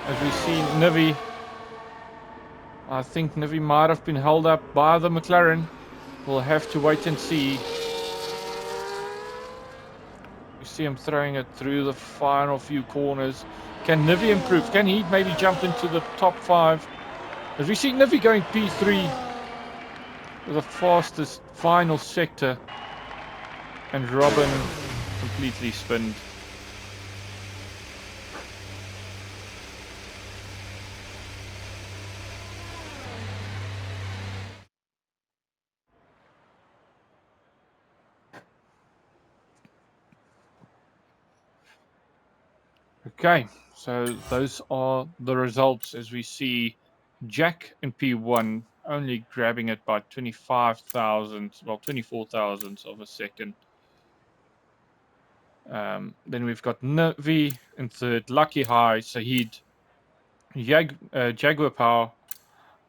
As we see Nivi, I think Nivi might have been held up by the McLaren. We'll have to wait and see. You see him throwing it through the final few corners. Can Nivi improve? Can he maybe jump into the top 5? As we see Nivi going P3 with the fastest final sector, and Robin completely spinned. Okay, so those are the results as we see Jack in P1 only grabbing it by 25,000, well, 24,000 of a second. Then we've got Navi in third, Lucky High, Sahid, Jaguar Power,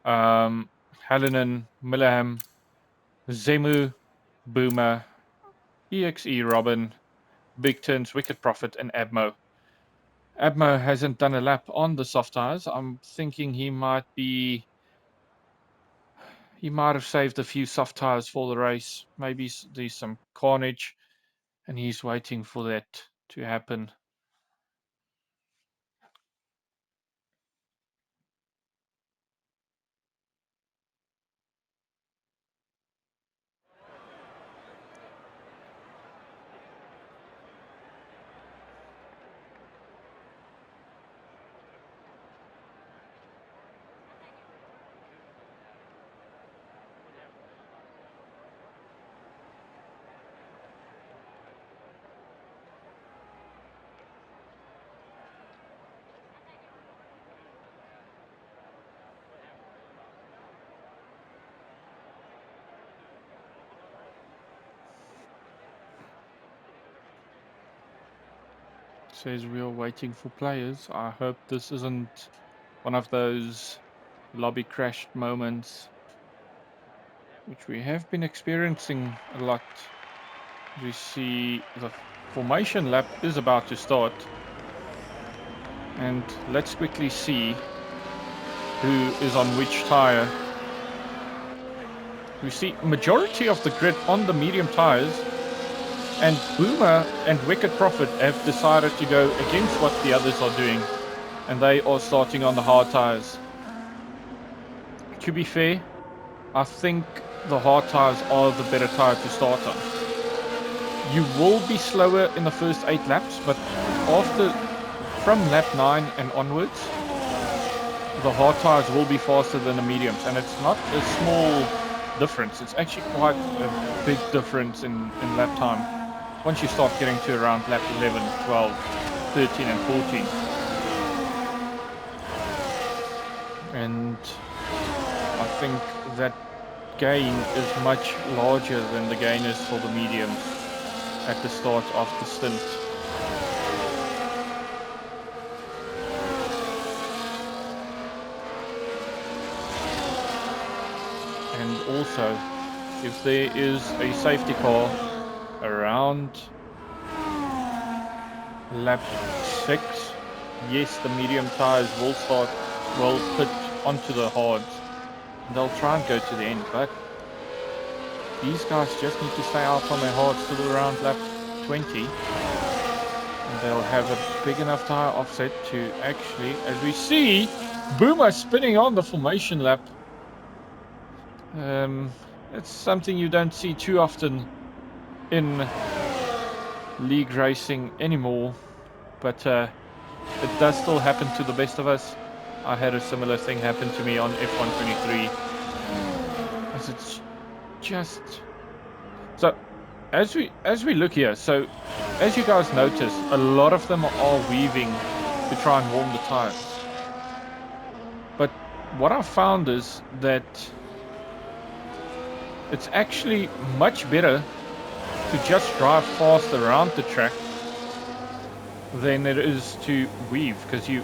Hallinan, Millaham, Zemu, Boomer, EXE Robin, Big Turns, Wicked Prophet, and Abmo. Abmo hasn't done a lap on the soft tires. I'm thinking he might have saved a few soft tires for the race. Maybe there's some carnage, and he's waiting for that to happen. Says we are waiting for players. I hope this isn't one of those lobby crashed moments which we have been experiencing a lot. We see the formation lap is about to start, and let's quickly see who is on which tire. We see majority of the grid on the medium tires, and Boomer and Wicked Prophet have decided to go against what the others are doing, and they are starting on the hard tires. To be fair, I think the hard tires are the better tire to start on. You will be slower in the first 8 laps, but from lap 9 and onwards, the hard tires will be faster than the mediums, and it's not a small difference. It's actually quite a big difference in lap time once you start getting to around lap 11, 12, 13 and 14. And I think that gain is much larger than the gain is for the mediums at the start of the stint. And also, if there is a safety car around lap 6, yes, the medium tires will put onto the hards. They'll try and go to the end, but these guys just need to stay out on their hards till around lap 20, and they'll have a big enough tire offset to actually, as we see, Boomer spinning on the formation lap. It's something you don't see too often in league racing anymore, but it does still happen to the best of us. I had a similar thing happen to me on F123, as it's just so. As we look here, so as you guys notice, a lot of them are weaving to try and warm the tires. But what I found is that it's actually much better to just drive fast around the track than it is to weave, because you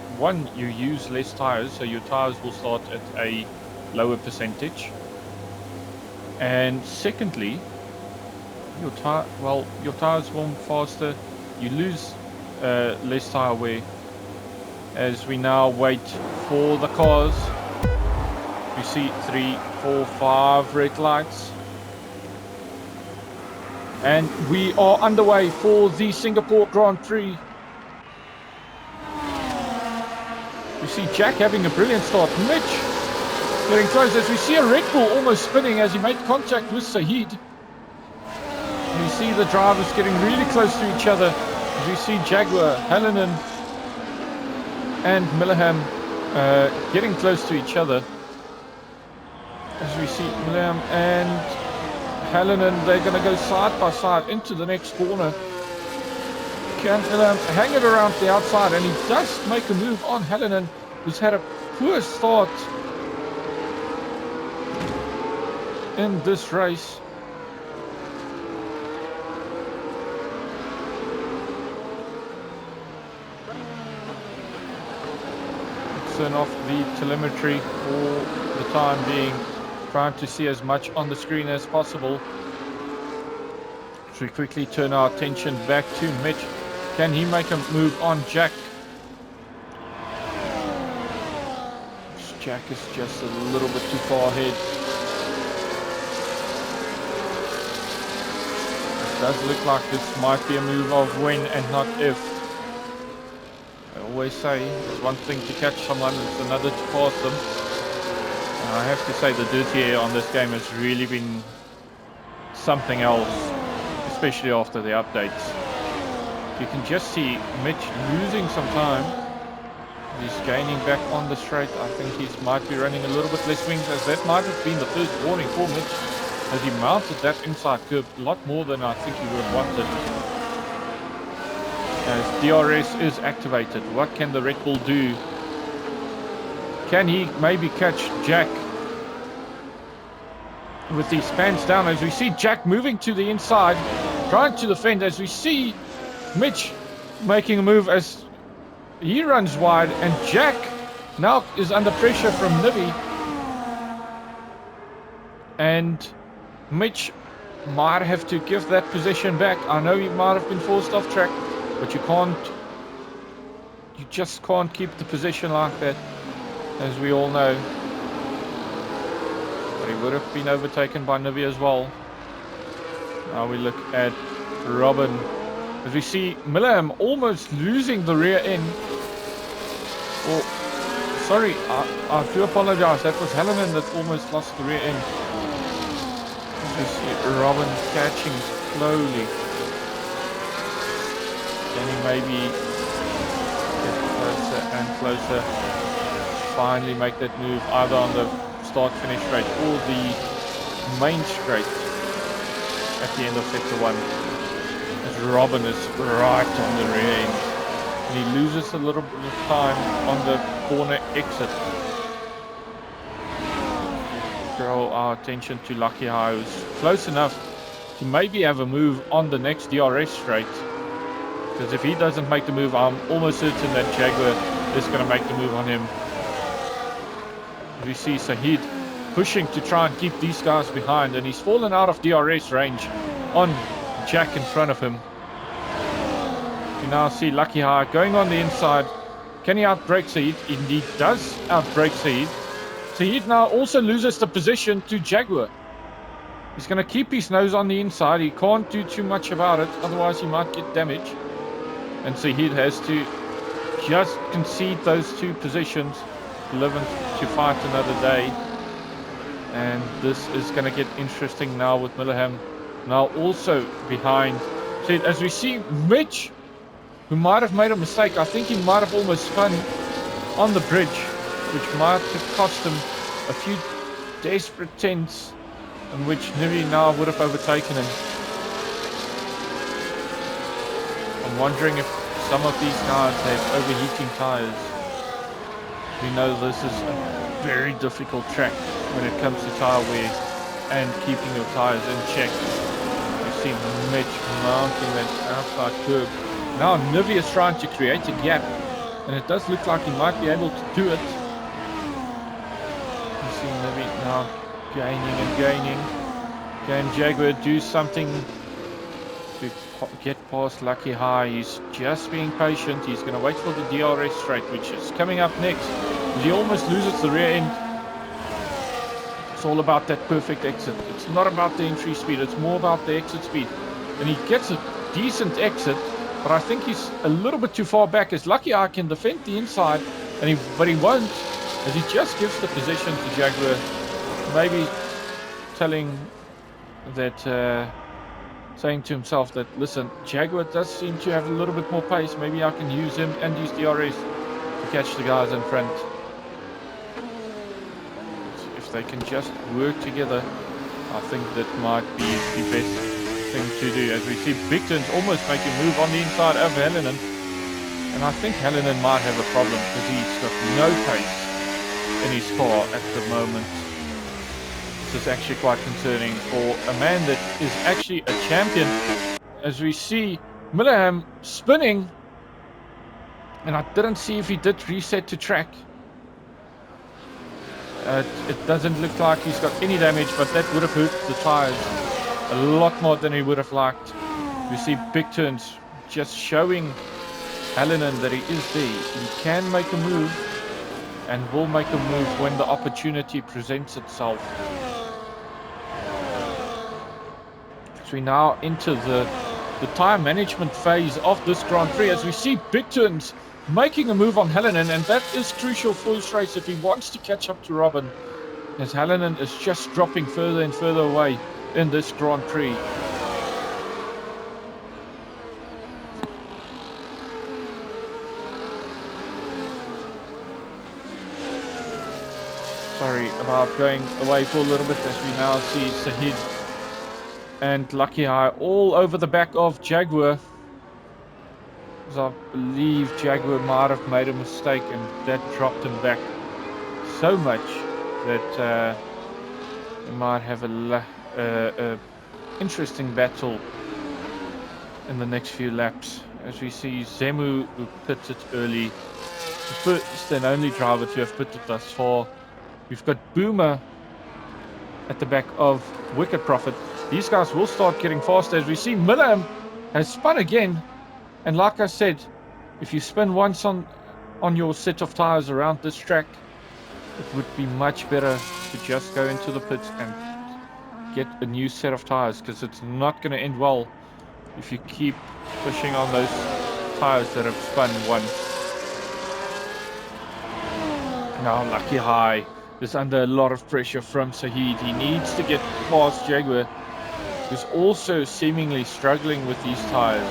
use less tires, so your tires will start at a lower percentage, and secondly, your tires warm faster, you lose less tire wear, as we now wait for the cars. We see 3, 4, 5 red lights. And we are underway for the Singapore Grand Prix. We see Jack having a brilliant start. Mitch getting close as we see a Red Bull almost spinning as he made contact with Saeed. We see the drivers getting really close to each other. As we see Jaguar, Hallinan and Milleham getting close to each other. As we see Milleham and Hallinan, they're going to go side by side into the next corner. Can Milleham hang it around the outside, and he does make a move on Hallinan, who's had a poor start in this race. Turn off the telemetry for the time being, trying to see as much on the screen as possible. So we quickly turn our attention back to Mitch. Can he make a move on Jack? Jack is just a little bit too far ahead. It does look like this might be a move of when and not if. I always say there's one thing to catch someone, it's another to pass them. And I have to say the dirty air on this game has really been something else, especially after the updates. You can just see Mitch losing some time. He's gaining back on the straight. I think he might be running a little bit less wings, as that might have been the first warning for Mitch, as he mounted that inside curve a lot more than I think he would have wanted. As DRS is activated, what can the Red Bull do? Can he maybe catch Jack with these spans down, as we see Jack moving to the inside, trying to defend, as we see Mitch making a move as he runs wide, and Jack now is under pressure from Nibby. And Mitch might have to give that position back. I know he might have been forced off track, but you just can't keep the position like that, as we all know. But he would have been overtaken by Nibby as well. Now we look at Robin, as we see Milleham almost losing the rear end. Oh, sorry, I do apologize. That was Hallinan that almost lost the rear end. We see Robin catching slowly. Can he maybe get closer and closer? Finally make that move either on the start-finish straight or the main straight at the end of sector 1. As Robin is right on the rear end. And he loses a little bit of time on the corner exit. Draw our attention to Lucky High, who's close enough to maybe have a move on the next DRS straight. Because if he doesn't make the move, I'm almost certain that Jaguar is going to make the move on him. We see Saeed pushing to try and keep these guys behind, and he's fallen out of DRS range on Jack in front of him. You now see Lucky High going on the inside. Can he outbrake Saeed? Indeed does outbrake Saeed. Saeed now also loses the position to Jaguar. He's going to keep his nose on the inside. He can't do too much about it, otherwise he might get damage. And Saeed has to just concede those two positions, live to fight another day. And this is going to get interesting now with Milleham now also behind. So as we see Mitch, who might have made a mistake, I think he might have almost spun on the bridge, which might have cost him a few desperate tenths, in which Nibby now would have overtaken him. I'm wondering if some of these guys have overheating tires. We know this is a very difficult track when it comes to tire wear and keeping your tires in check. You see Mitch mounting that outside curve. Now Nibby is trying to create a gap, and it does look like he might be able to do it. You see Nibby now gaining and gaining. Can Jaguar do something to get past Lucky High. He's just being patient. He's going to wait for the DRS straight, which is coming up next. He almost loses the rear end. It's all about that perfect exit. It's not about the entry speed. It's more about the exit speed. And he gets a decent exit, but I think he's a little bit too far back, as Lucky High can defend the inside, but he won't, as he just gives the position to Jaguar. Maybe telling that, saying to himself that, listen, Jaguar does seem to have a little bit more pace. Maybe I can use him and use DRS to catch the guys in front. If they can just work together, I think that might be the best thing to do. As we see Victor's almost make a move on the inside of Hallinan. And I think Hallinan might have a problem because he's got no pace in his car at the moment. This is actually quite concerning for a man that is actually a champion. As we see Millerham spinning, and I didn't see if he did reset to track. It doesn't look like he's got any damage, but that would have hurt the tires a lot more than he would have liked. We see big turns, just showing Hallinan that he is there. He can make a move and will make a move when the opportunity presents itself. We now enter the tire management phase of this Grand Prix, as we see big turns making a move on Hallinan, and that is crucial for this race if he wants to catch up to Robin, as Hallinan is just dropping further and further away in this Grand Prix. Sorry about going away for a little bit, as we now see Sahid and Lucky High all over the back of Jaguar. As I believe Jaguar might have made a mistake, and that dropped him back so much that he might have a interesting battle in the next few laps. As we see Zemu, who pitted early, the first and only driver to have pitted thus far. We've got Boomer at the back of Wicked Prophet. These guys will start getting faster, as we see Millerham has spun again. And like I said, if you spin once on your set of tires around this track, it would be much better to just go into the pits and get a new set of tires, because it's not going to end well if you keep pushing on those tires that have spun once. Now Lucky High is under a lot of pressure from Sahid. He needs to get past Jaguar, who's also seemingly struggling with these tires,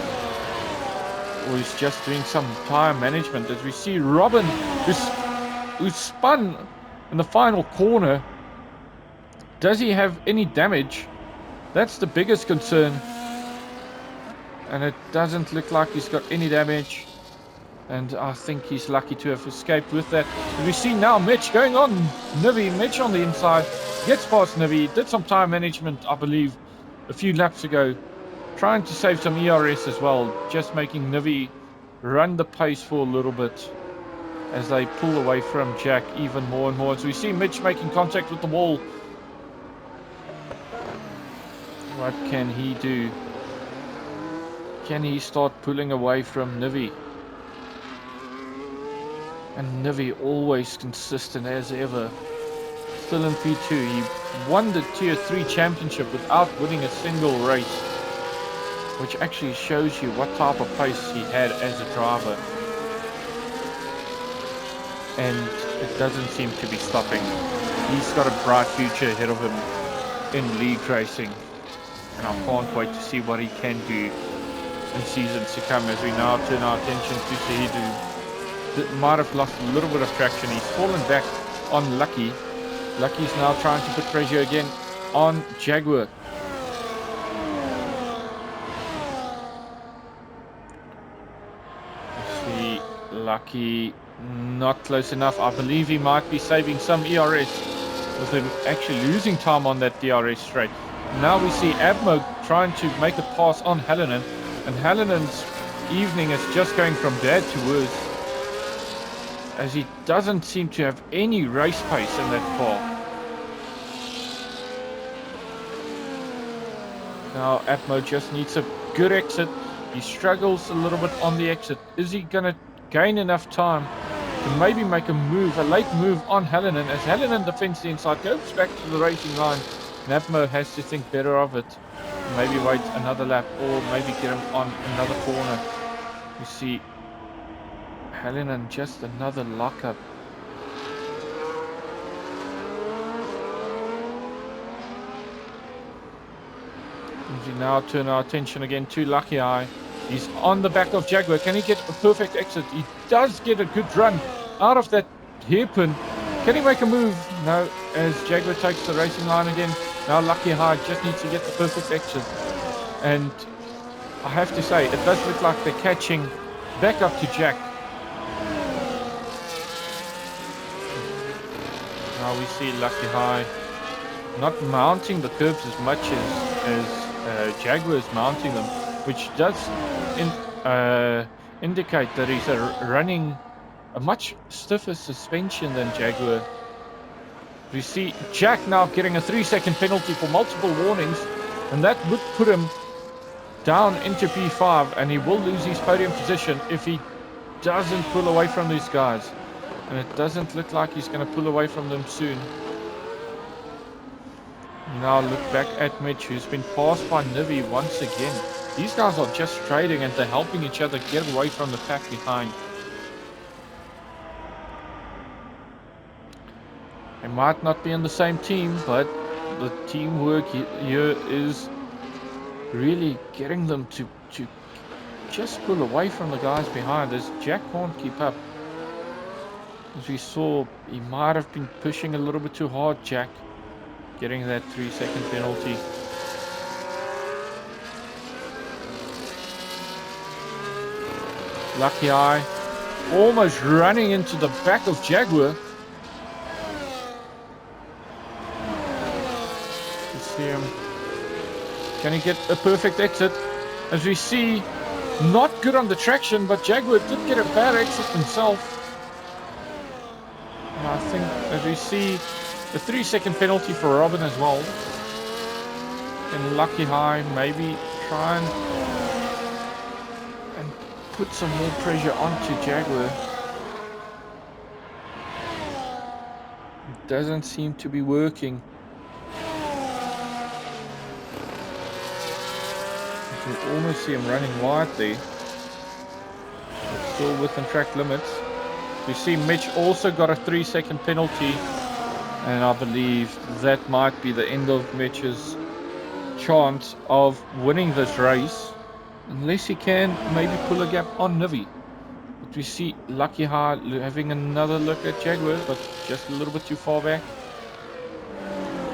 or he's just doing some tire management. As we see Robin, who spun in the final corner. Does he have any damage? That's the biggest concern, and it doesn't look like he's got any damage, and I think he's lucky to have escaped with that. And we see now Mitch going on Nivi. Mitch on the inside gets past Nivi, did some tire management I believe a few laps ago, trying to save some ERS as well, just making Nivi run the pace for a little bit as they pull away from Jack even more and more. As we see Mitch making contact with the wall. What can he do? Can he start pulling away from Nivi? And Nivi always consistent as ever. Still in P2. He won the Tier 3 championship without winning a single race, which actually shows you what type of pace he had as a driver. And it doesn't seem to be stopping. He's got a bright future ahead of him in league racing, and I can't wait to see what he can do in seasons to come, as we now turn our attention to Sahidu. That might have lost a little bit of traction. He's fallen back on Lucky. Lucky's now trying to put pressure again on Jaguar. See Lucky not close enough. I believe he might be saving some ERS with him actually losing time on that DRS straight. Now we see Abmo trying to make a pass on Hallinan, and Hallinan's evening is just going from bad to worse, as he doesn't seem to have any race pace in that car. Now Atmo just needs a good exit. He struggles a little bit on the exit. Is he going to gain enough time to maybe make a move, a late move on Hallinan? As Hallinan defends the inside, goes back to the racing line. Napmo has to think better of it. Maybe wait another lap or maybe get him on another corner. You see Hallinan, just another lockup. We now turn our attention again to Lucky Eye. He's on the back of Jaguar. Can he get a perfect exit? He does get a good run out of that hairpin. Can he make a move? No, as Jaguar takes the racing line again. Now Lucky Eye just needs to get the perfect exit. And I have to say, it does look like they're catching back up to Jack. Now we see Lucky Eye not mounting the curves as much as Jaguar is mounting them, which does indicate that he's running a much stiffer suspension than Jaguar. We see Jack now getting a 3-second penalty for multiple warnings, and that would put him down into P5, and he will lose his podium position if he doesn't pull away from these guys. And it doesn't look like he's going to pull away from them soon. Now look back at Mitch, who's been passed by Nivi once again. These guys are just trading and they're helping each other get away from the pack behind. They might not be in the same team, but the teamwork here is really getting them to just pull away from the guys behind, as Jack can't keep up. As we saw, he might have been pushing a little bit too hard, Jack, getting that 3-second penalty. Lucky Eye almost running into the back of Jaguar. Let's see him. Can he get a perfect exit? As we see, not good on the traction, but Jaguar did get a bad exit himself. And I think, as we see, the 3-second penalty for Robin as well. And Lucky High maybe try and put some more pressure onto Jaguar. It doesn't seem to be working. You can almost see him running wide there. But still within track limits. We see Mitch also got a 3-second penalty. And I believe that might be the end of Mitch's chance of winning this race. Unless he can maybe pull a gap on Nivi. But we see Lucky High having another look at Jaguar, but just a little bit too far back.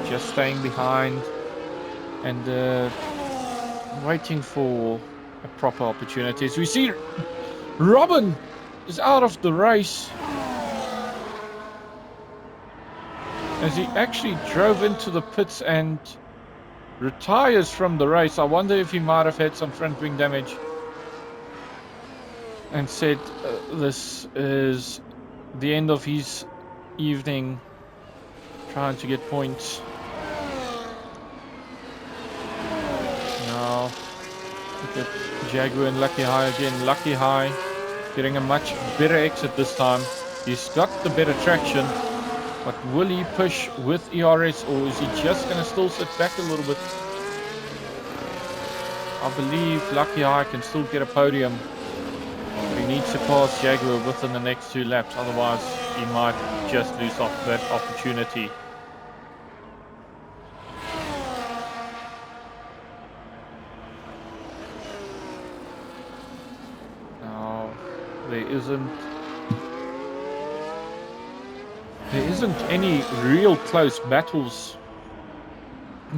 Just staying behind and waiting for a proper opportunity. As we see Robin is out of the race. As he actually drove into the pits and retires from the race. I wonder if he might have had some front wing damage and said this is the end of his evening, trying to get points. Now look at Jaguar and Lucky High again. Lucky High getting a much better exit this time. He's got the better traction. But will he push with ERS, or is he just going to still sit back a little bit? I believe Lucky Eye can still get a podium. But he needs to pass Jaguar within the next 2 laps. Otherwise, he might just lose off that opportunity. Now, there isn't any real close battles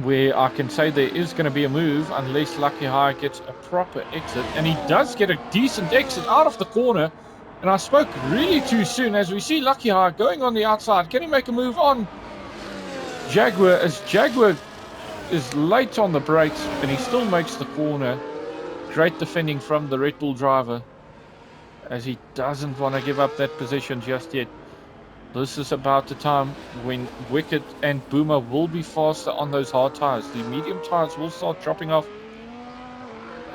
where I can say there is going to be a move unless Lucky High gets a proper exit. And he does get a decent exit out of the corner. And I spoke really too soon, as we see Lucky High going on the outside. Can he make a move on Jaguar, as Jaguar is late on the brakes and he still makes the corner? Great defending from the Red Bull driver, as he doesn't want to give up that position just yet. This is about the time when Wicked and Boomer will be faster on those hard tires. The medium tires will start dropping off.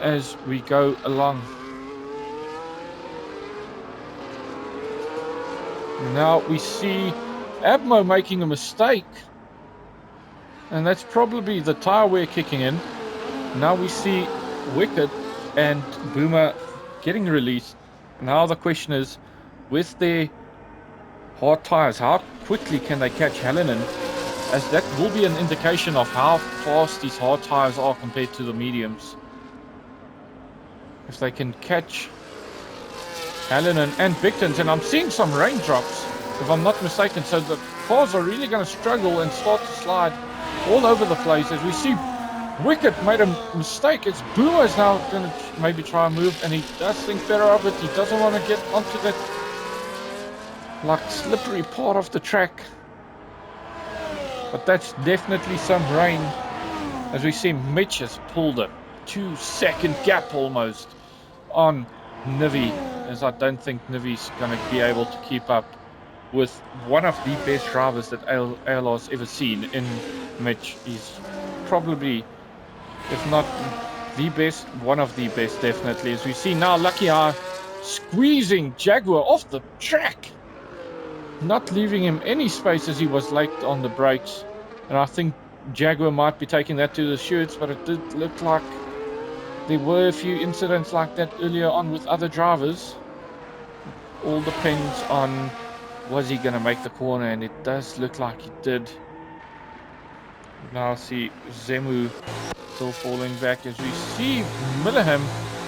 as we go along. Now we see Abmo making a mistake, and that's probably the tire wear kicking in. Now we see Wicked and Boomer getting released. Now the question is, with their hard tires, how quickly can they catch Hallinan? As that will be an indication of how fast these hard tires are compared to the mediums. If they can catch Hallinan and Victons, and I'm seeing some raindrops, if I'm not mistaken, so the cars are really going to struggle and start to slide all over the place. As we see Wicked made a mistake, it's Boomer is now going to maybe try and move, and he does think better of it. He doesn't want to get onto that like slippery part of the track. But that's definitely some rain. As we see Mitch has pulled a 2-second gap almost on Nivi, as I don't think Nivi's going to be able to keep up with one of the best drivers that ALR's ever seen in Mitch. He's probably, if not the best, one of the best definitely. As we see now Lucky Eye squeezing Jaguar off the track, not leaving him any space as he was late on the brakes. And I think Jaguar might be taking that to the shoots, but it did look like there were a few incidents like that earlier on with other drivers. All depends on, was he going to make the corner, and it does look like he did. Now see Zemu still falling back as we see Millerham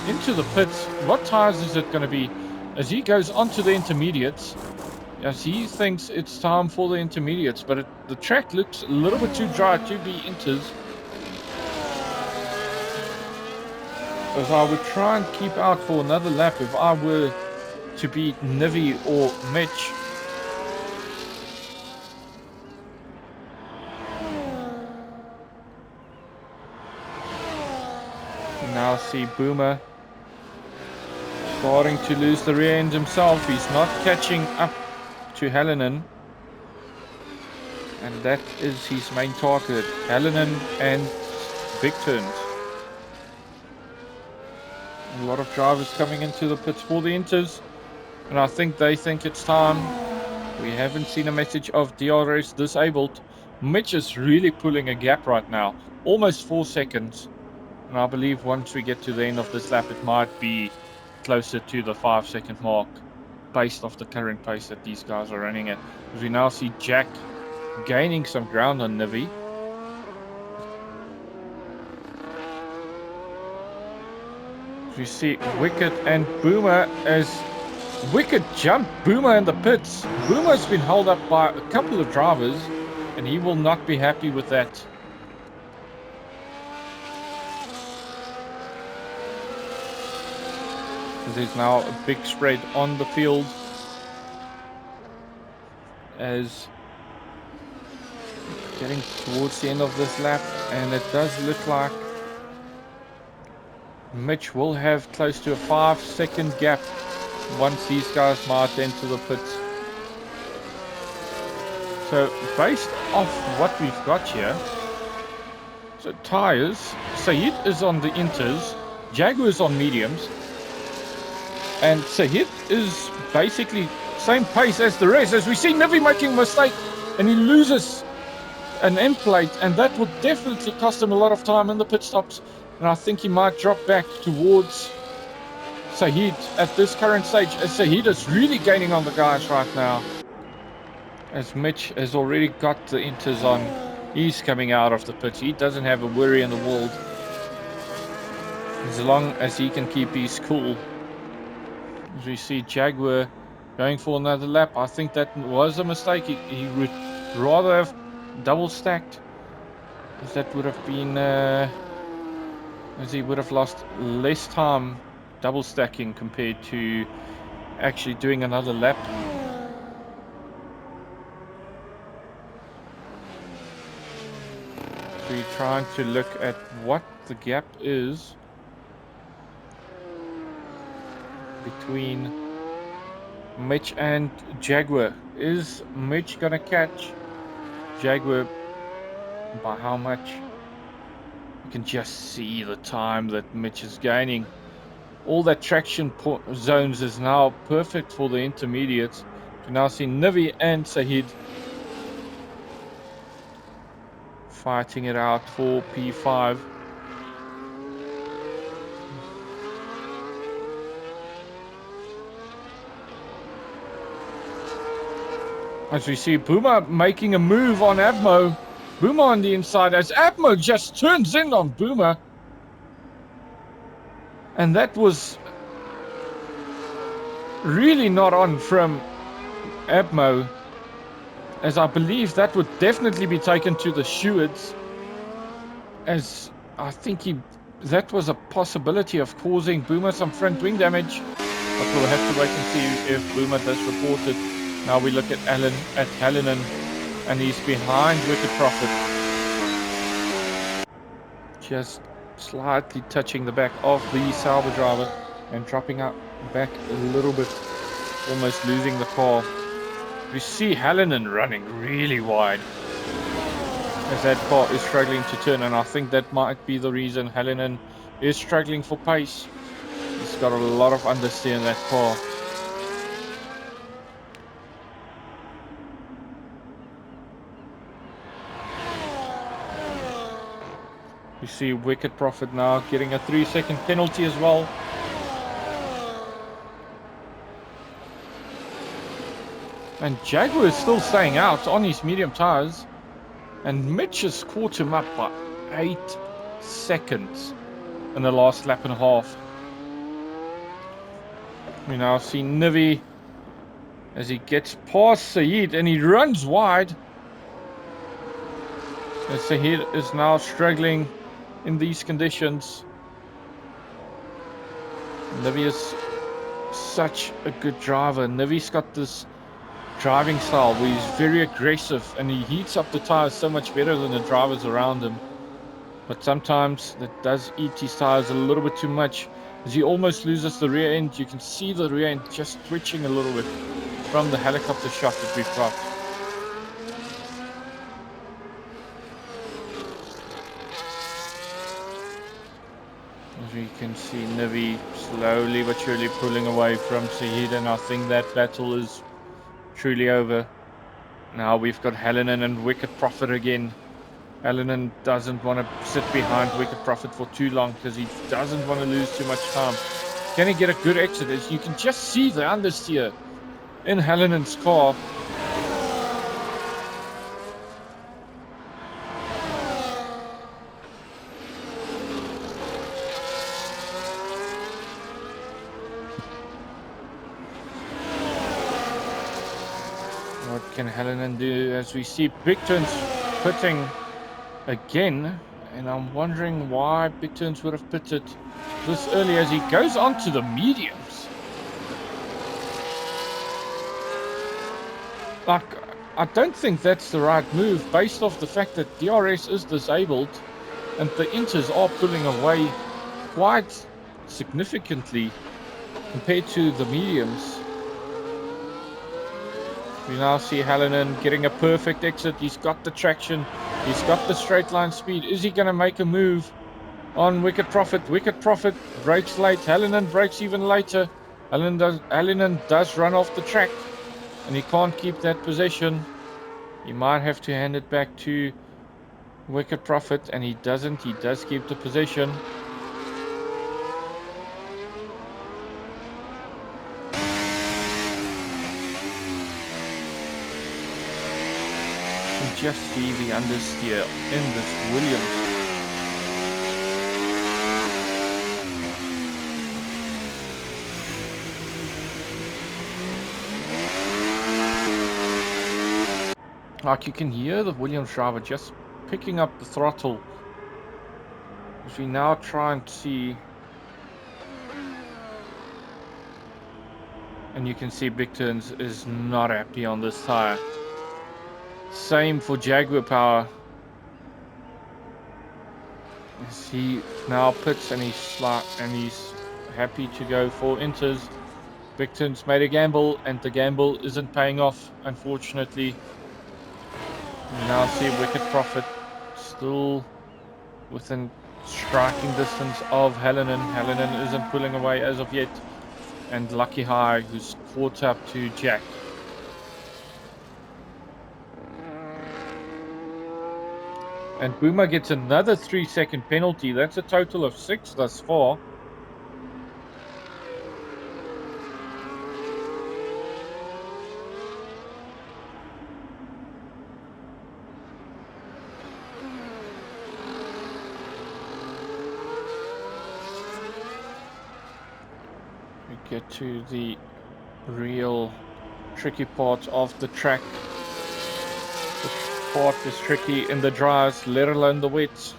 into the pits. What tires is it going to be as he goes onto the intermediates? As he thinks it's time for the intermediates, but the track looks a little bit too dry to be inters. As I would try and keep out for another lap if I were to be Nivi or Mitch. Now see Boomer starting to lose the rear end himself. He's not catching up to Hallinan, and that is his main target, Hallinan and big turns. A lot of drivers coming into the pits for the inters, and I think they think it's time. We haven't seen a message of DRS disabled. Mitch is really pulling a gap right now, almost 4 seconds, and I believe once we get to the end of this lap it might be closer to the 5-second mark based off the current pace that these guys are running at. As we now see Jack gaining some ground on Nivi. As we see Wicked and Boomer, as Wicked jumped Boomer in the pits. Boomer's been held up by a couple of drivers, and he will not be happy with that. There's now a big spread on the field as getting towards the end of this lap, and it does look like Mitch will have close to a 5-second gap once these guys might enter the pits. So based off what we've got here, so tires, Said is on the inters, Jaguar is on mediums, and Said is basically same pace as the rest. As we see Nivi making a mistake and he loses an end plate, and that would definitely cost him a lot of time in the pit stops, and I think he might drop back towards Said at this current stage, as Said is really gaining on the guys right now. As Mitch has already got the inters on, he's coming out of the pits. He doesn't have a worry in the world as long as he can keep his cool. As we see Jaguar going for another lap, I think that was a mistake. He would rather have double stacked, as that would have been as he would have lost less time double stacking compared to actually doing another lap. We're trying to look at what the gap is between Mitch and Jaguar. Is Mitch gonna catch Jaguar? By how much? You can just see the time that Mitch is gaining. All that traction zones is now perfect for the intermediates. You now see Nivi and Sahid fighting it out for P5. As we see Boomer making a move on Abmo. Boomer on the inside as Abmo just turns in on Boomer. And that was really not on from Abmo, as I believe that would definitely be taken to the stewards, as I think that was a possibility of causing Boomer some front wing damage. But we'll have to wait and see if Boomer does report it. Now we look at Hallinan, and he's behind Wicked Prophet. Just slightly touching the back of the Sauber driver and dropping up back a little bit, almost losing the car. We see Hallinan running really wide as that car is struggling to turn, and I think that might be the reason Hallinan is struggling for pace. He's got a lot of understeer in that car. We see Wicked Prophet now getting a 3-second penalty as well. And Jaguar is still staying out on his medium tires. And Mitch has caught him up by 8 seconds in the last lap and a half. We now see Nivi as he gets past Saeed and he runs wide. And Saeed is now struggling in these conditions. Nivi is such a good driver. Nivi's got this driving style where he's very aggressive and he heats up the tires so much better than the drivers around him. But sometimes that does eat his tires a little bit too much, as he almost loses the rear end. You can see the rear end just twitching a little bit from the helicopter shot that we've got. As we can see Nivi slowly but surely pulling away from Saeed, and I think that battle is truly over. Now we've got Hallinan and Wicked Prophet again. Hallinan doesn't want to sit behind Wicked Prophet for too long because he doesn't want to lose too much time. Can he get a good exit? As you can just see the understeer in Hallinan's car. What can Hallinan do? As we see Big Turns pitting again, and I'm wondering why Big Turns would have pitted this early as he goes on to the mediums. Like, I don't think that's the right move based off the fact that DRS is disabled and the inters are pulling away quite significantly compared to the mediums. We now see Hallinan getting a perfect exit. He's got the traction. He's got the straight line speed. Is he going to make a move on Wicked Prophet? Wicked Prophet brakes late. Hallinan brakes even later. Hallinan does run off the track, and he can't keep that position. He might have to hand it back to Wicked Prophet, and he doesn't. He does keep the position. Just see the understeer in this Williams. Like, you can hear the Williams driver just picking up the throttle as we now try and see, and you can see Big Turns is not happy on this tire. Same for Jaguar Power. As he now pits and he's happy to go for inters. Big Turns made a gamble and the gamble isn't paying off, unfortunately. We now see Wicked Prophet still within striking distance of Hallinan. Hallinan isn't pulling away as of yet. And Lucky High, who's caught up to Jack. And Boomer gets another 3-second penalty. That's a total of 6 thus far. We get to the real tricky part of the track. This part is tricky in the dries, let alone the wets.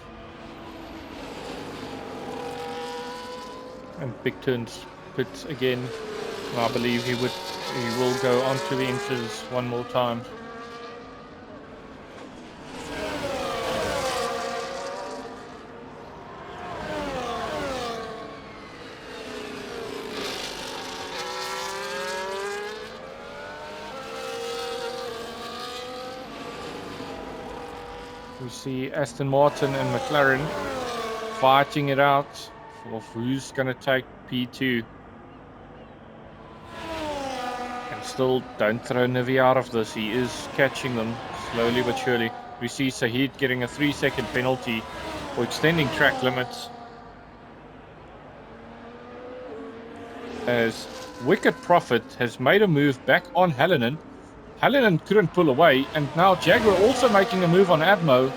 And Big Turns pits again. And I believe he will go onto the inches one more time. We see Aston Martin and McLaren fighting it out of who's going to take P2. And still, don't throw Nivi out of this. He is catching them slowly but surely. We see Sahid getting a 3-second penalty for extending track limits. As Wicked Prophet has made a move back on Hallinan. Hallinan couldn't pull away, and now Jaguar also making a move on Admo.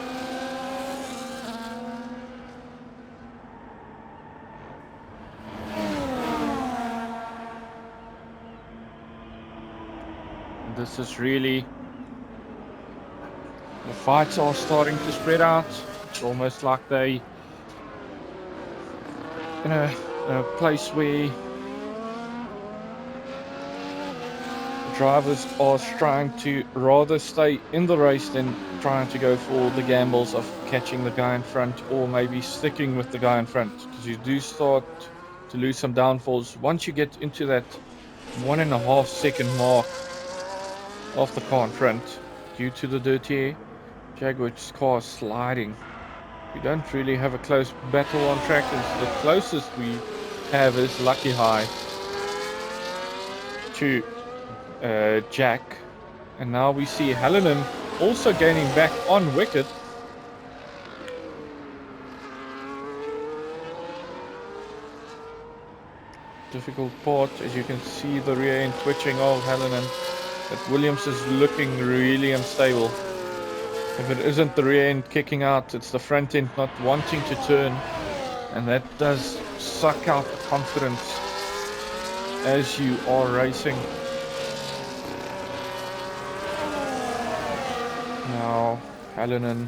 This is really... the fights are starting to spread out. It's almost like they in a place where drivers are trying to rather stay in the race than trying to go for the gambles of catching the guy in front or maybe sticking with the guy in front, because you do start to lose some downforce once you get into that 1.5 second mark of the car in front due to the dirty air. Jaguar's car is sliding. We don't really have a close battle on track. The closest we have is Lucky High to Jack, and now we see Hallinan also gaining back on Wicked. Difficult part, as you can see the rear end twitching of Hallinan, but Williams is looking really unstable. If it isn't the rear end kicking out, it's the front end not wanting to turn, and that does suck out the confidence as you are racing. Now, Hallinan,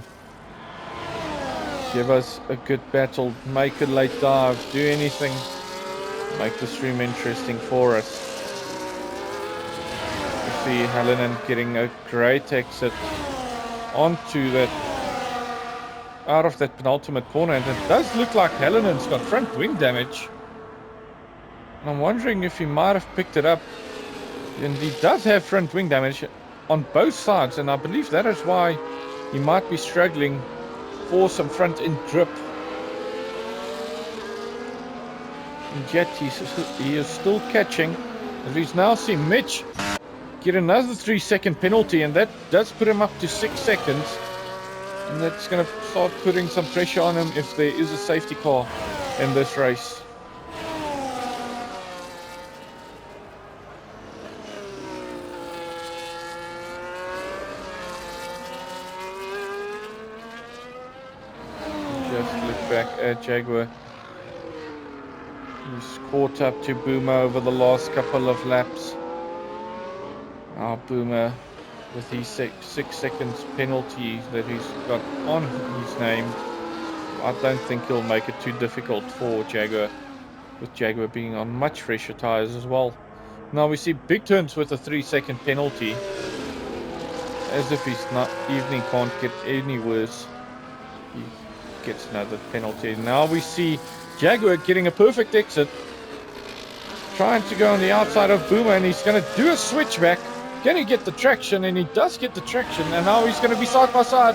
give us a good battle, make a late dive, do anything, make the stream interesting for us. You see Hallinan getting a great exit onto that, out of that penultimate corner, and it does look like Hallinan's got front wing damage. And I'm wondering if he might have picked it up, and he does have front wing damage on both sides, and I believe that is why he might be struggling for some front end grip. And yet he is still catching, as we've now seen Mitch get another 3-second penalty, and that does put him up to 6 seconds, and that's going to start putting some pressure on him if there is a safety car in this race. Back at Jaguar. He's caught up to Boomer over the last couple of laps. Now Boomer, with his 6 seconds penalty that he's got on his name, I don't think he'll make it too difficult for Jaguar, with Jaguar being on much fresher tires as well. Now we see Big Turns with a 3-second penalty, as if his evening can't get any worse. He gets another penalty. Now we see Jaguar getting a perfect exit, trying to go on the outside of Boomer, and he's going to do a switchback. Can he get the traction? And he does get the traction, and now he's going to be side by side.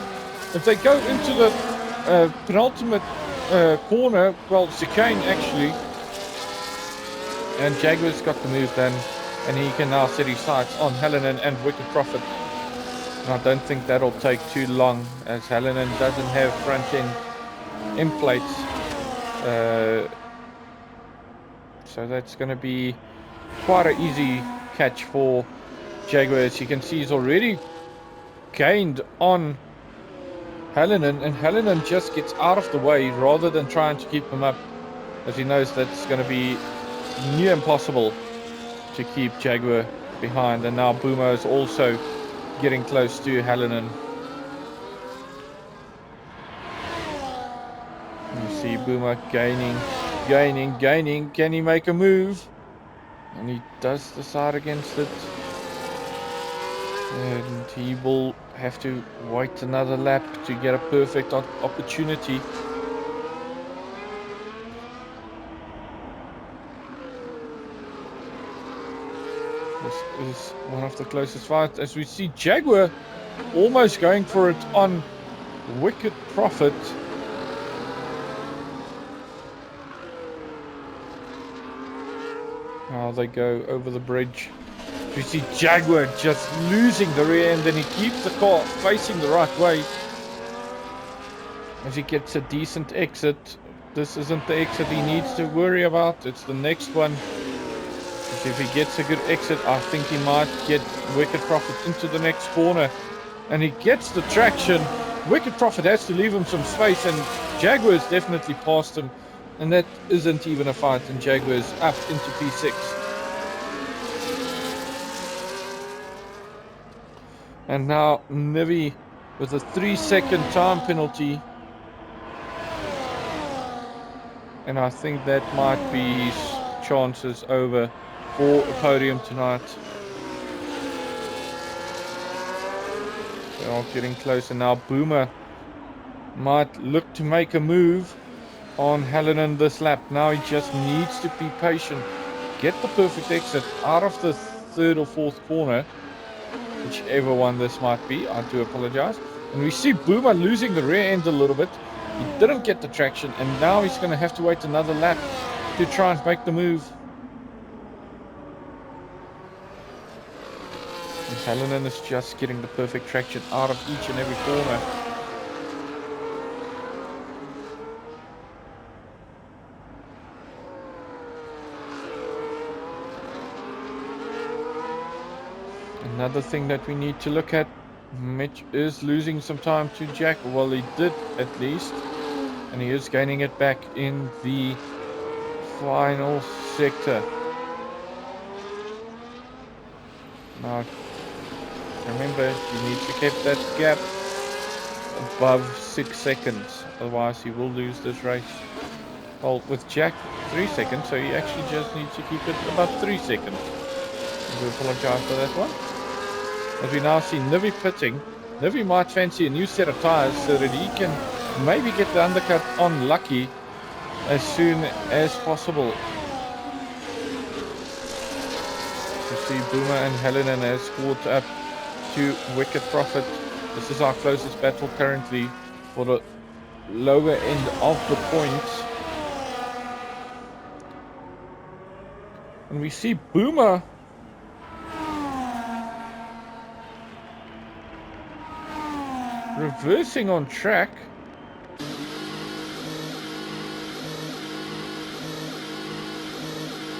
If they go into the penultimate corner. Well, chicane actually. And Jaguar's got the move then. And he can now set his sights on Hallinan and Wicked Prophet. And I don't think that'll take too long, as Hallinan doesn't have front end end plates. So that's going to be quite an easy catch for Jaguar. As you can see, he's already gained on Hallinan, and Hallinan just gets out of the way rather than trying to keep him up, as he knows that's going to be near impossible to keep Jaguar behind. And now Boomer is also getting close to Hallinan. You see Boomer gaining. Can he make a move? And he does decide against it. And he will have to wait another lap to get a perfect opportunity. This is one of the closest fights, as we see Jaguar almost going for it on Wicked Prophet. Now they go over the bridge. We see Jaguar just losing the rear end, and he keeps the car facing the right way as he gets a decent exit. This isn't the exit he needs to worry about, it's the next one. If he gets a good exit, I think he might get Wicked Prophet into the next corner. And he gets the traction. Wicked Prophet has to leave him some space, and Jaguar's definitely past him. And that isn't even a fight, and Jaguar's up into P6. And now Nivi with a 3-second time penalty. And I think that might be his chances over for a podium tonight. They are getting closer now. Boomer might look to make a move on Hallinan this lap. Now he just needs to be patient, get the perfect exit out of the third or fourth corner, whichever one this might be. I do apologize. And we see Boomer losing the rear end a little bit. He didn't get the traction, and now he's going to have to wait another lap to try and make the move. And Hallinan is just getting the perfect traction out of each and every corner. Another thing that we need to look at, Mitch is losing some time to Jack. Well, he did at least. And he is gaining it back in the final sector. Now, remember, you need to keep that gap above 6 seconds. Otherwise, he will lose this race. Well, with Jack, 3 seconds. So he actually just needs to keep it above 3 seconds. I do apologize for that one. As we now see Nivi pitting, Nivi might fancy a new set of tires so that he can maybe get the undercut on Lucky as soon as possible. You see Boomer and Hallinan has caught up to Wicked Prophet. This is our closest battle currently for the lower end of the points. And we see Boomer reversing on track.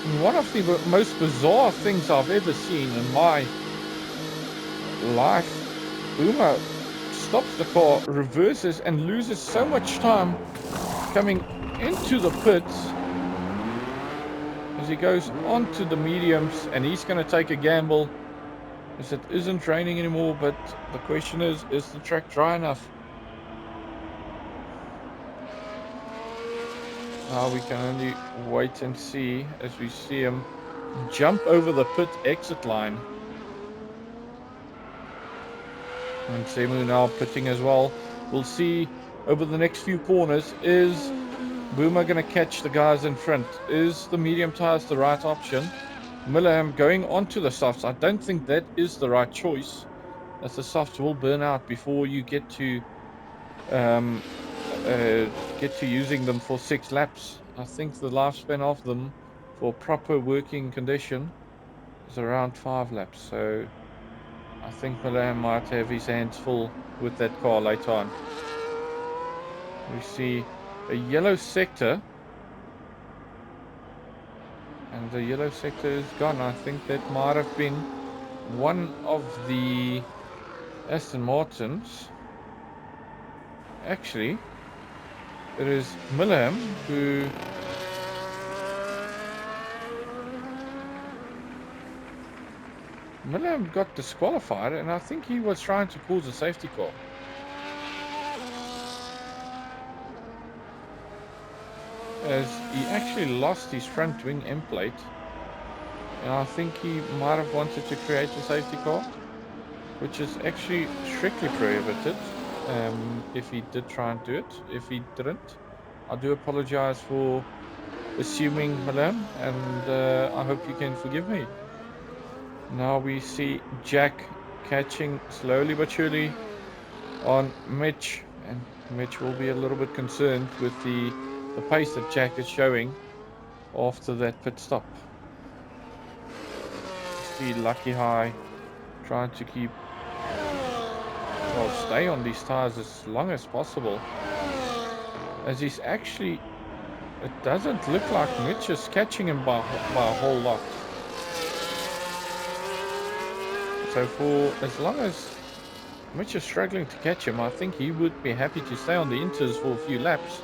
And one of the most bizarre things I've ever seen in my life. Boomer stops the car, reverses, and loses so much time coming into the pits as he goes onto the mediums, and he's going to take a gamble. As it isn't raining anymore, but the question is the track dry enough? Now we can only wait and see as we see him jump over the pit exit line. And Semu now pitting as well. We'll see over the next few corners, is Boomer going to catch the guys in front? Is the medium tires the right option? Millam going onto the softs. I don't think that is the right choice, as the softs will burn out before you get to get to using them for 6 laps. I think the lifespan of them for proper working condition is around 5 laps. So I think Milan might have his hands full with that car later on. We see a yellow sector, and the yellow sector is gone. I think that might have been one of the Aston Martins. Actually, it is Millam who got disqualified, and I think he was trying to cause a safety car. As he actually lost his front wing end plate, and I think he might have wanted to create a safety car, which is actually strictly prohibited. If he did try and do it. If he didn't, I do apologize for assuming, Milan, and I hope you can forgive me. Now we see Jack catching slowly but surely on Mitch, and Mitch will be a little bit concerned with the pace that Jack is showing after that pit stop. See Lucky High trying to keep, well, stay on these tires as long as possible, as he's actually, it doesn't look like Mitch is catching him by a whole lot. So for as long as Mitch is struggling to catch him, I think he would be happy to stay on the inters for a few laps.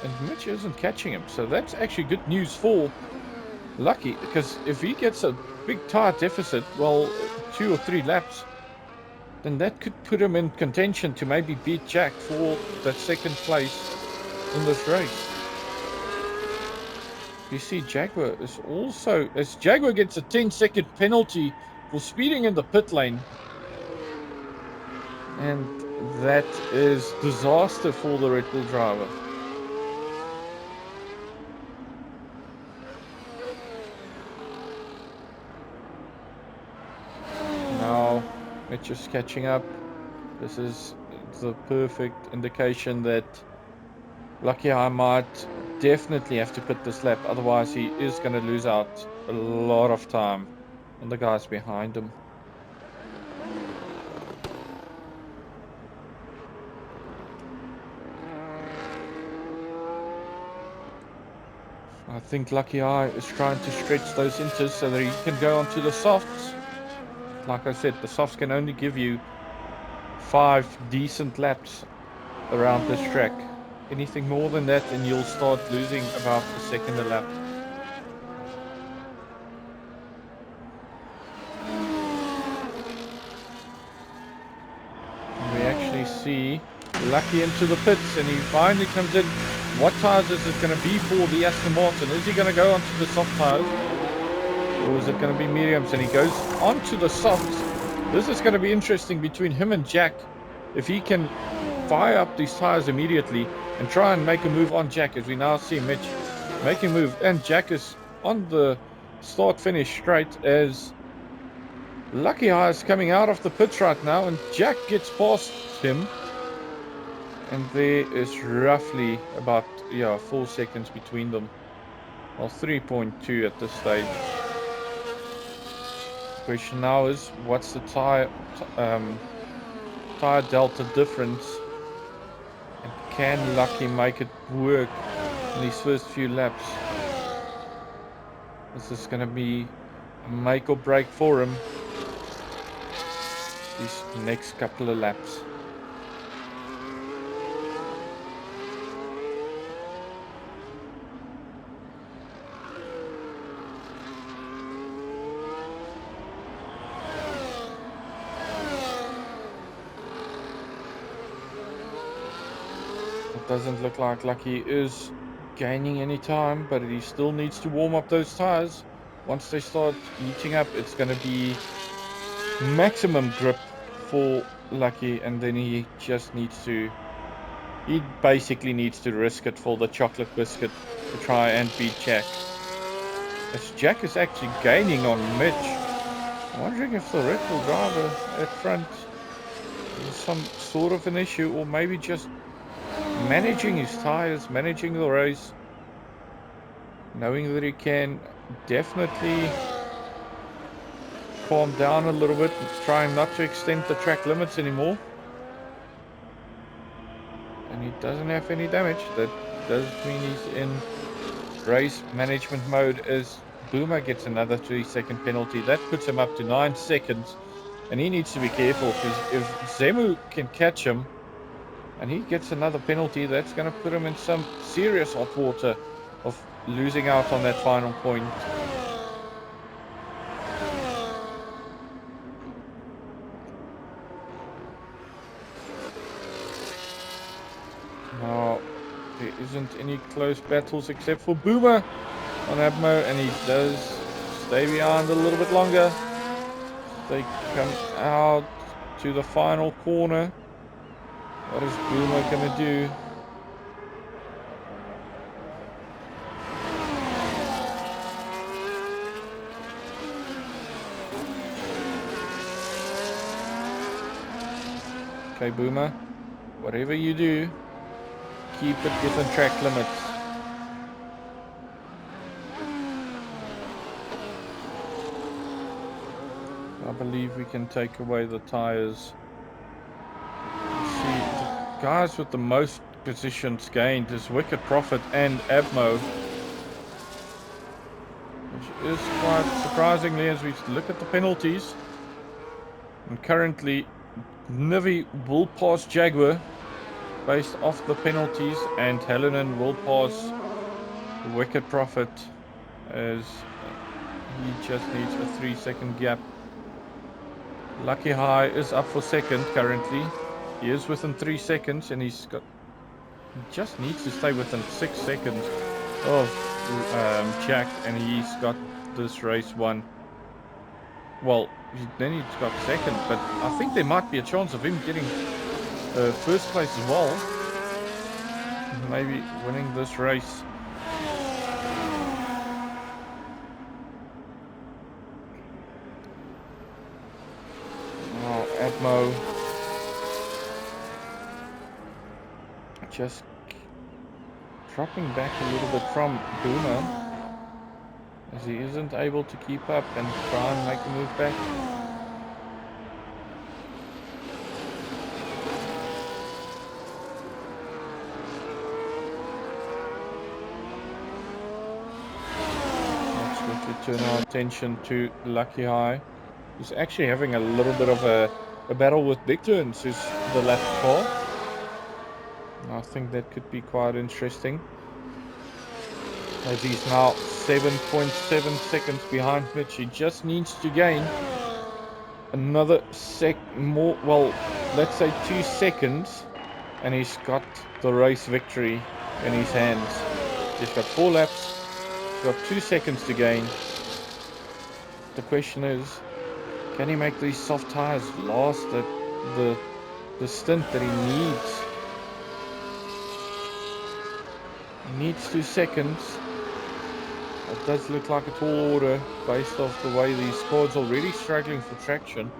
And Mitch isn't catching him, so that's actually good news for Lucky, because if he gets a big tire deficit, well, 2 or 3 laps, then that could put him in contention to maybe beat Jack for that second place in this race. You see Jaguar is also, as Jaguar gets a 10-second penalty for speeding in the pit lane, and that is disaster for the Red Bull driver. Now Mitch is catching up. This is the perfect indication that Lucky I might definitely have to pit this lap, otherwise he is going to lose out a lot of time on the guys behind him. I think Lucky Eye is trying to stretch those inters so that he can go onto the softs. Like I said, the softs can only give you 5 decent laps around this track. Anything more than that and you'll start losing about a second a lap. And we actually see Lucky into the pits, and he finally comes in. What tires is it going to be for the Aston Martin? Is he going to go onto the soft tires, or is it going to be mediums? And he goes onto the softs. This is going to be interesting between him and Jack. If he can fire up these tires immediately and try and make a move on Jack, as we now see Mitch making a move, and Jack is on the start finish straight as Lucky Eye is coming out of the pits right now, and Jack gets past him, and there is roughly about 4 seconds between them, or 3.2 at this stage. Question now is, what's the tire delta difference, and can Lucky make it work in these first few laps? This is going to be a make or break for him these next couple of laps. It doesn't look like Lucky is gaining any time, but he still needs to warm up those tires. Once they start heating up, it's going to be maximum grip for Lucky, and then he basically needs to risk it for the chocolate biscuit to try and beat Jack. As Jack is actually gaining on Mitch. I'm wondering if the Red Bull driver at front There's some sort of an issue, or maybe just managing his tires, managing the race, knowing that he can definitely calm down a little bit, trying not to extend the track limits anymore. And he doesn't have any damage. That does mean he's in race management mode, as Boomer gets another 3-second penalty. That puts him up to 9 seconds, and he needs to be careful, because if Zemu can catch him and he gets another penalty, that's going to put him in some serious hot water of losing out on that final point. Now, there isn't any close battles except for Boomer on Abmo, and he does stay behind a little bit longer. They come out to the final corner. What is Boomer gonna do? Okay, Boomer, whatever you do, keep it within track limits. I believe we can take away the tires. See, the guys with the most positions gained is Wicked Prophet and Abmo, which is quite surprisingly as we look at the penalties. And currently, Nivi will pass Jaguar based off the penalties, and Helenan will pass Wicked Prophet, as he just needs a 3-second gap. Lucky High is up for second currently. He is within 3 seconds, and he just needs to stay within 6 seconds of Jack, and he's got this race won. Well, then he's got second, but I think there might be a chance of him getting first place as well. Maybe winning this race. Oh, Atmo just dropping back a little bit from Boomer, as he isn't able to keep up and try and make a move back. Let's quickly turn our attention to Lucky High, who's actually having a little bit of a battle with Big Turns, who's the left car. I think that could be quite interesting, as he's now 7.7 seconds behind Mitch. He just needs to gain another more, well, let's say 2 seconds, and he's got the race victory in his hands. He's got 4 laps, he's got 2 seconds to gain. The question is, can he make these soft tires last the stint that he needs? He needs 2 seconds. It does look like a tall order based off the way these cars are already struggling for traction.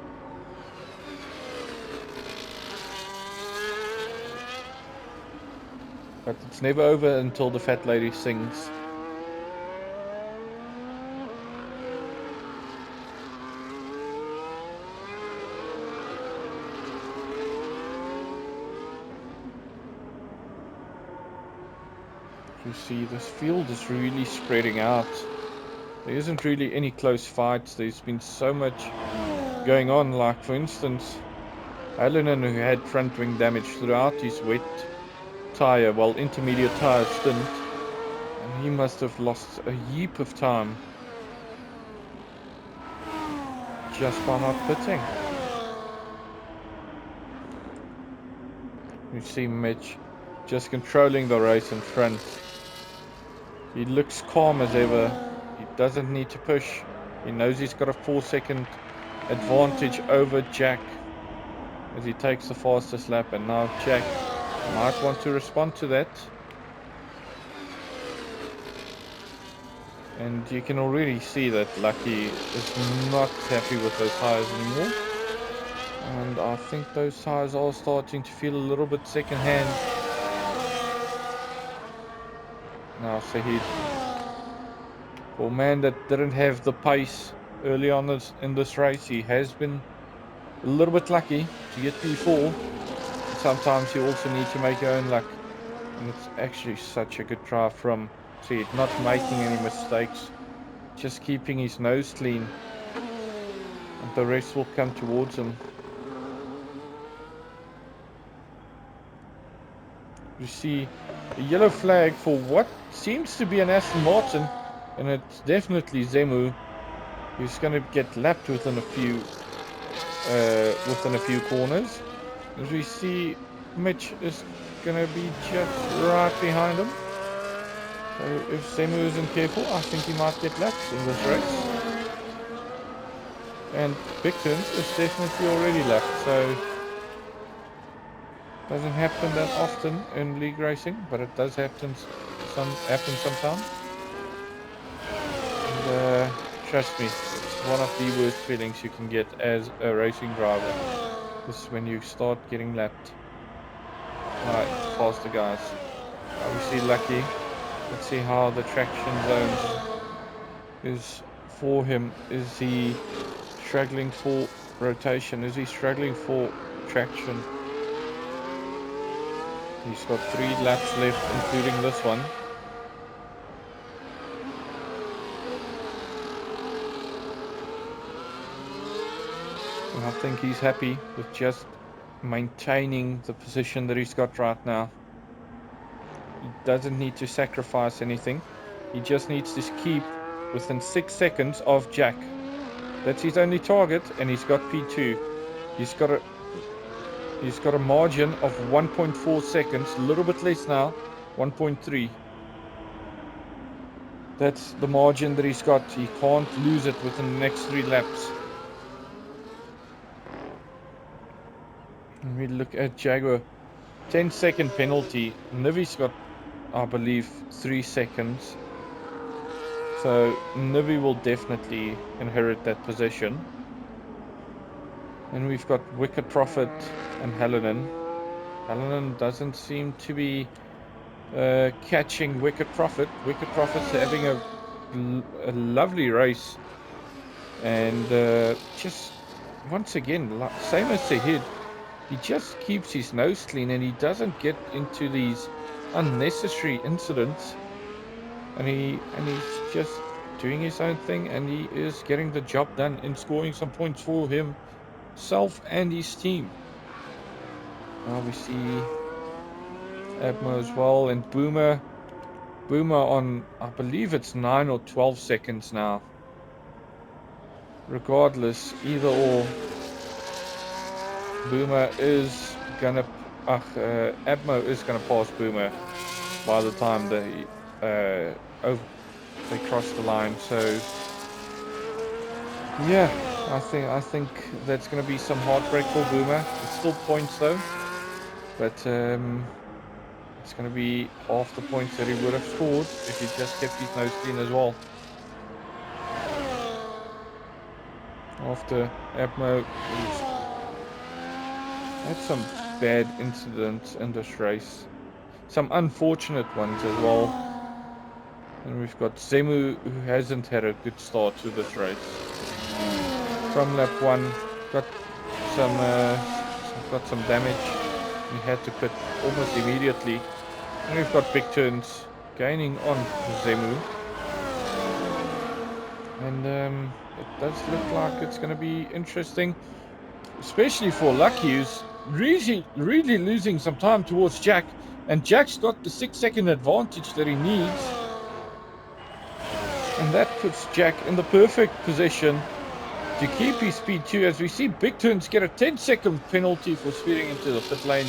But it's never over until the fat lady sings. You see, this field is really spreading out. There isn't really any close fights. There's been so much going on. Like, for instance, Alanin, who had front wing damage throughout his wet tire, well, intermediate tire stint, and he must have lost a heap of time just by not pitting. You see Mitch just controlling the race in front. He looks calm as ever. He doesn't need to push. He knows he's got a 4-second advantage over Jack as he takes the fastest lap, and now Jack might want to respond to that. And you can already see that Lucky is not happy with those tires anymore. And I think those tires are starting to feel a little bit second-hand. Now Sahid, for a man that didn't have the pace early on in this race, he has been a little bit lucky to get P4. Sometimes you also need to make your own luck. And it's actually such a good drive from Sahid, not making any mistakes, just keeping his nose clean. And the rest will come towards him. You see a yellow flag for what seems to be an Aston Martin, and it's definitely Zemu, who's going to get lapped within a few corners. As we see, Mitch is going to be just right behind him. So if Zemu isn't careful, I think he might get lapped in this race. And Big Turns is definitely already lapped, so doesn't happen that often in league racing, but it does happen sometimes. And trust me, it's one of the worst feelings you can get as a racing driver. This is when you start getting lapped by faster guys. Obviously lucky. Let's see how the traction zone is for him. Is he struggling for rotation? Is he struggling for traction? He's got 3 laps left, including this one. And I think he's happy with just maintaining the position that he's got right now. He doesn't need to sacrifice anything. He just needs to keep within 6 seconds of Jack. That's his only target, and he's got P2. He's got a margin of 1.4 seconds, a little bit less now, 1.3. That's the margin that he's got. He can't lose it within the next 3 laps. And we look at Jaguar. 10-second penalty. Nivi's got, I believe, 3 seconds. So Nivi will definitely inherit that position. And we've got Wicked Prophet and Hallinan. Hallinan doesn't seem to be catching Wicked Prophet. Wicked Prophet's having a lovely race. And just, once again, same as Sahid, he just keeps his nose clean and he doesn't get into these unnecessary incidents. And he's just doing his own thing, and he is getting the job done and scoring some points for himself and his team. Now we see Abmo as well, and Boomer on, I believe it's 9 or 12 seconds now. Regardless, either or, Boomer is gonna Abmo is gonna pass Boomer by the time they cross the line. So yeah, I think that's gonna be some heartbreak for Boomer. It's still points though, but it's gonna be half the points that he would have scored if he just kept his nose clean as well. After Abmo had some bad incidents in this race, some unfortunate ones as well. And we've got Zemu, who hasn't had a good start to this race. From lap 1, got some damage. He had to pit almost immediately. And we've got Big Turns gaining on Zemu. And it does look like it's going to be interesting, especially for Lucky, who's really losing some time towards Jack. And Jack's got the 6-second advantage that he needs. And that puts Jack in the perfect position to keep his speed 2, as we see Big Turns get a 10-second penalty for speeding into the pit lane.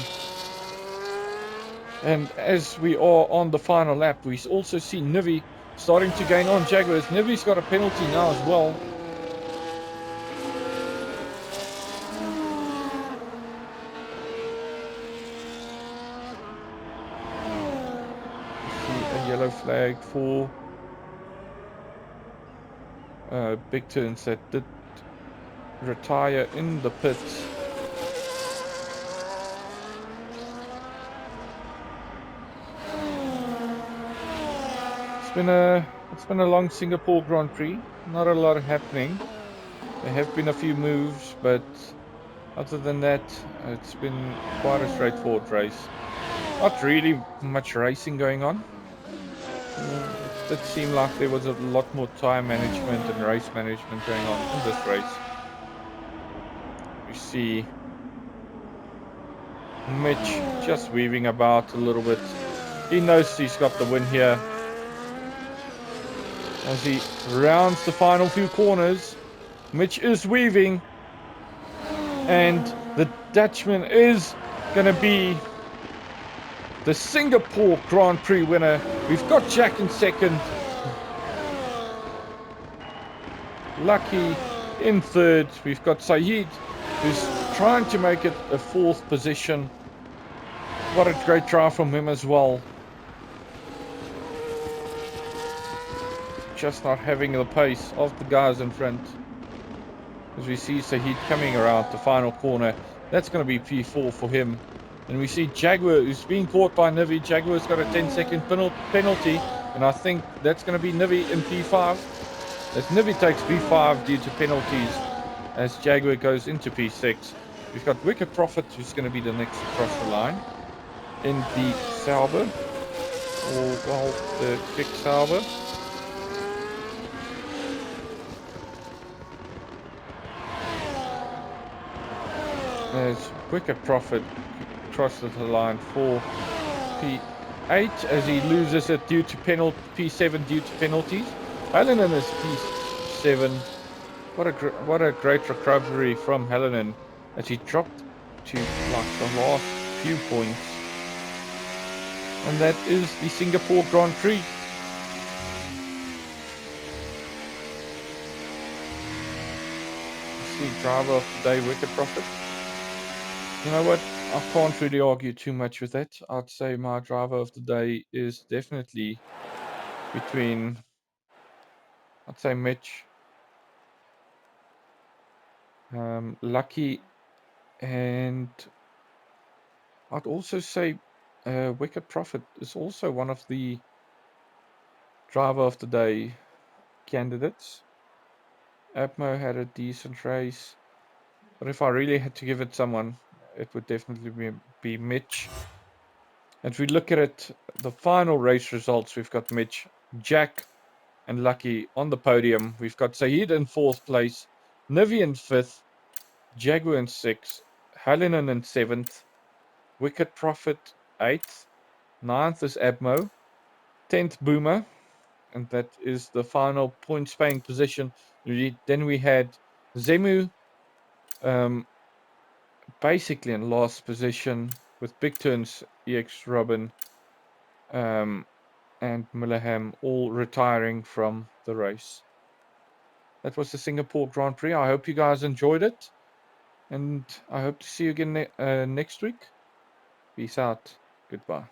And as we are on the final lap, we also see Nivi starting to gain on Jaguars. Nivi's got a penalty now as well. We see a yellow flag for Big Turns that did retire in the pits. It's been a long Singapore Grand Prix. Not a lot happening. There have been a few moves, but other than that, it's been quite a straightforward race. Not really much racing going on. It did seem like there was a lot more time management and race management going on in this race. We see Mitch just weaving about a little bit. He knows he's got the win here. As he rounds the final few corners, Mitch is weaving. And the Dutchman is going to be the Singapore Grand Prix winner. We've got Jack in second. Lucky in third. We've got Saeed, who's trying to make it a fourth position. What a great drive from him as well. Just not having the pace of the guys in front. As we see Saeed coming around the final corner. That's going to be P4 for him. And we see Jaguar, who's being caught by Nivi. Jaguar's got a 10-second penalty. And I think that's going to be Nivi in P5. As Nivi takes P5 due to penalties. As Jaguar goes into P6. We've got Wicked Prophet, who's going to be the next across the line. In the Sauber. Or, well, the Kick Sauber. As Wicked Prophet crosses the line for P8 as he loses it due to P7 due to penalties. Hallinan is P7. What a great recovery from Hallinan as he dropped to like the last few points. And that is the Singapore Grand Prix. The driver of the day, Wicked Prophet. You know what? I can't really argue too much with that. I'd say my driver of the day is definitely between, I'd say Mitch, Lucky, and I'd also say Wicked Prophet is also one of the driver of the day candidates. Abmo had a decent race, but if I really had to give it someone, it would definitely be Mitch. If we look at it, the final race results, we've got Mitch, Jack, and Lucky on the podium. We've got Saeed in 4th place, Nivi in 5th, Jaguar in 6th, Hallinan in 7th, Wicked Prophet 8th, 9th is Abmo, 10th Boomer, and that is the final points paying position. Then we had Zemu basically in last position with Big Turns, EX Robin, and Millaham all retiring from the race. That was the Singapore Grand Prix. I hope you guys enjoyed it. And I hope to see you again next week. Peace out. Goodbye.